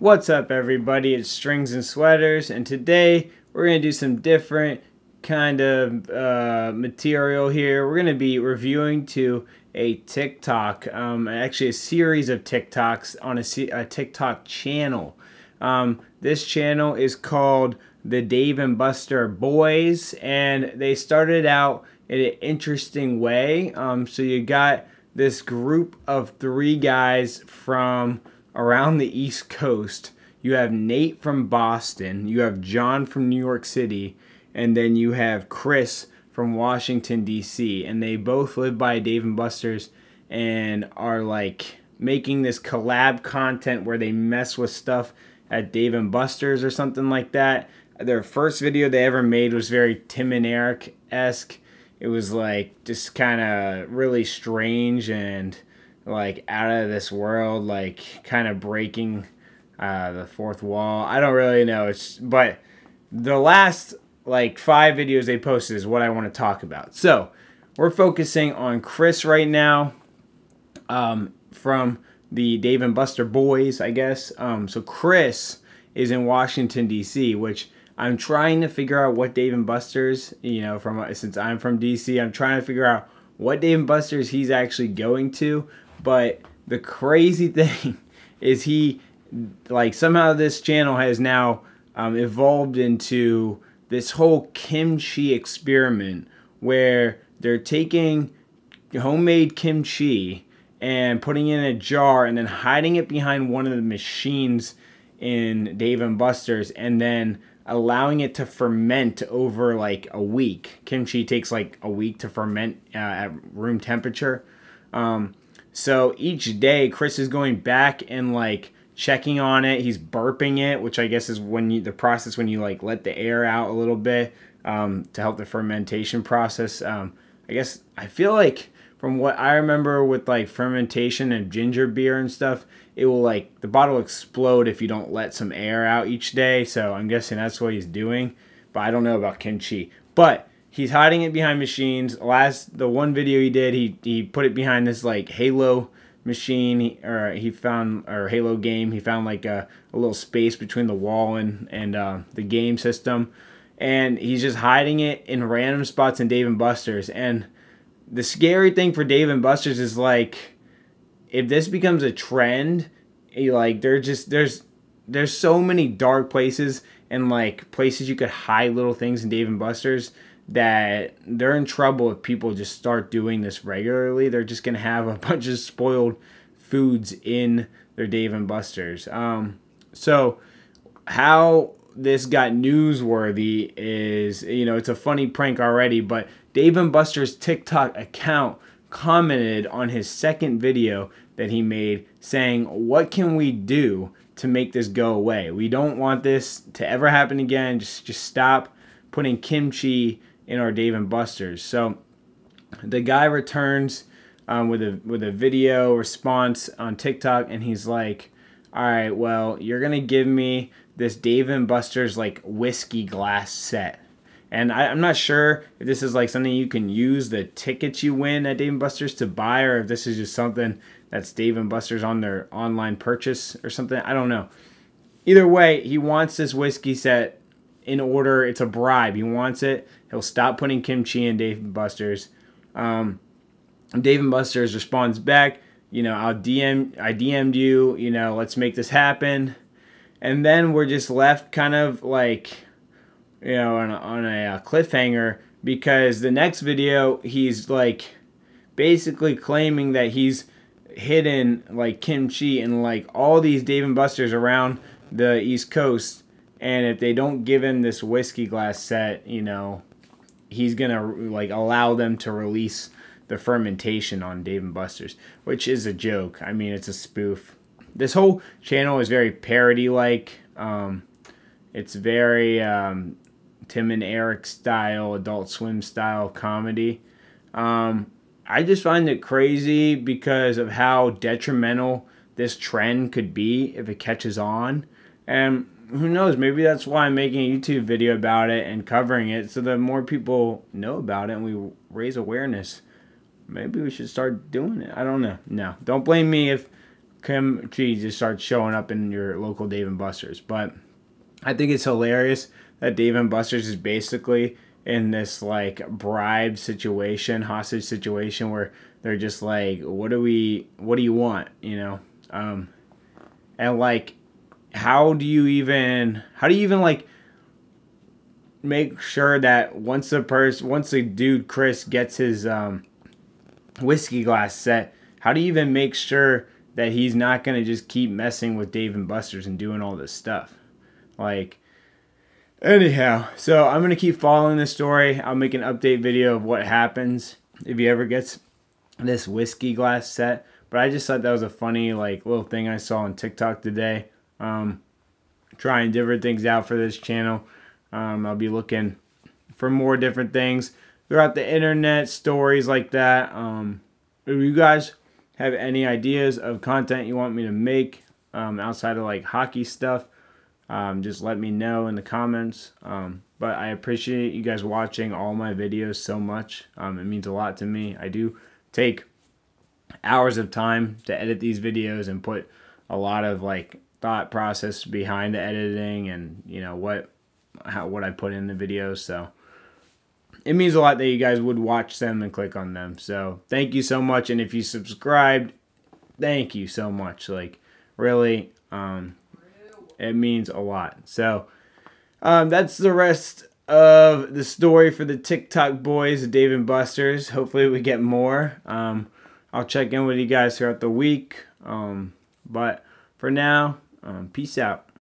What's up, everybody? It's Strings and Sweaters, and today we're going to do some different kind of material here. We're going to be reviewing to a TikTok, actually a series of TikToks on a TikTok channel. This channel is called the Dave and Buster Boys, and they started out in an interesting way. So you got this group of three guys from around the East Coast. You have Nate from Boston, you have John from New York City, and then you have Chris from Washington, D.C. And they both live by Dave and Buster's and are like making this collab content where they mess with stuff at Dave and Buster's or something like that. Their first video they ever made was very Tim and Eric-esque. It was like just kind of really strange and like out of this world, like kind of breaking the fourth wall. I don't really know. But the last like 5 videos they posted is what I want to talk about. So we're focusing on Chris right now, from the Dave and Buster Boys, I guess. So Chris is in Washington, D.C., which I'm trying to figure out what Dave and Buster's, since I'm from D.C., I'm trying to figure out what Dave and Buster's he's actually going to. But the crazy thing is somehow this channel has now evolved into this whole kimchi experiment where they're taking homemade kimchi and putting it in a jar and then hiding it behind one of the machines in Dave and Buster's and then allowing it to ferment over like a week. Kimchi takes like a week to ferment at room temperature. So each day, Chris is going back and like checking on it. He's burping it, which I guess is the process when you like let the air out a little bit to help the fermentation process. I guess I feel like from what I remember with like fermentation and ginger beer and stuff, it will like the bottle will explode if you don't let some air out each day. So I'm guessing that's what he's doing, but I don't know about kimchi. But he's hiding it behind machines. The one video he did, he put it behind this like Halo machine, or Halo game. He found like a little space between the wall and the game system, and he's just hiding it in random spots in Dave and Buster's. And the scary thing for Dave and Buster's is like, if this becomes a trend, there's so many dark places and like places you could hide little things in Dave and Buster's that they're in trouble if people just start doing this regularly. They're just going to have a bunch of spoiled foods in their Dave and Buster's. So how this got newsworthy is, it's a funny prank already, but Dave and Buster's TikTok account commented on his second video that he made saying, "What can we do to make this go away? We don't want this to ever happen again. Just stop putting kimchi in our Dave and Buster's." So the guy returns with a video response on TikTok, and he's like, "All right, well, you're gonna give me this Dave and Buster's like whiskey glass set." And I'm not sure if this is like something you can use the tickets you win at Dave and Buster's to buy, or if this is just something that's Dave and Buster's on their online purchase or something. I don't know. Either way, he wants this whiskey set in order. It's a bribe. He wants it. He'll stop putting kimchi in Dave and Buster's. Dave and Buster's responds back, I DM'd you, let's make this happen. And then we're just left kind of like, on a cliffhanger, because the next video he's like basically claiming that he's hidden like kimchi in like all these Dave and Buster's around the East Coast, and if they don't give him this whiskey glass set, he's gonna like allow them to release the fermentation on Dave and Buster's, which is a joke. I mean, it's a spoof. This whole channel is very parody-like. It's very Tim and Eric style, Adult Swim style comedy. I just find it crazy because of how detrimental this trend could be if it catches on. And who knows, maybe that's why I'm making a YouTube video about it and covering it, so that more people know about it and we raise awareness. Maybe we should start doing it. I don't know. No, don't blame me if kimchi just starts showing up in your local Dave and Buster's. But I think it's hilarious that Dave and Buster's is basically in this like bribe situation, hostage situation, where they're just like, what do you want, you know? And like, how do you even like make sure that once the dude Chris gets his whiskey glass set, how do you even make sure that he's not gonna just keep messing with Dave and Buster's and doing all this stuff? Like, anyhow, so I'm gonna keep following this story. I'll make an update video of what happens if he ever gets this whiskey glass set. But I just thought that was a funny like little thing I saw on TikTok today. Trying different things out for this channel. I'll be looking for more different things throughout the internet, stories like that. If you guys have any ideas of content you want me to make outside of like hockey stuff, just let me know in the comments. But I appreciate you guys watching all my videos so much. It means a lot to me. I do take hours of time to edit these videos and put a lot of like thought process behind the editing, and you know what I put in the videos. So it means a lot that you guys would watch them and click on them. So thank you so much. And if you subscribed, thank you so much. Like, really, it means a lot. So that's the rest of the story for the TikTok boys, Dave and Buster's. Hopefully we get more. I'll check in with you guys throughout the week. But for now, peace out.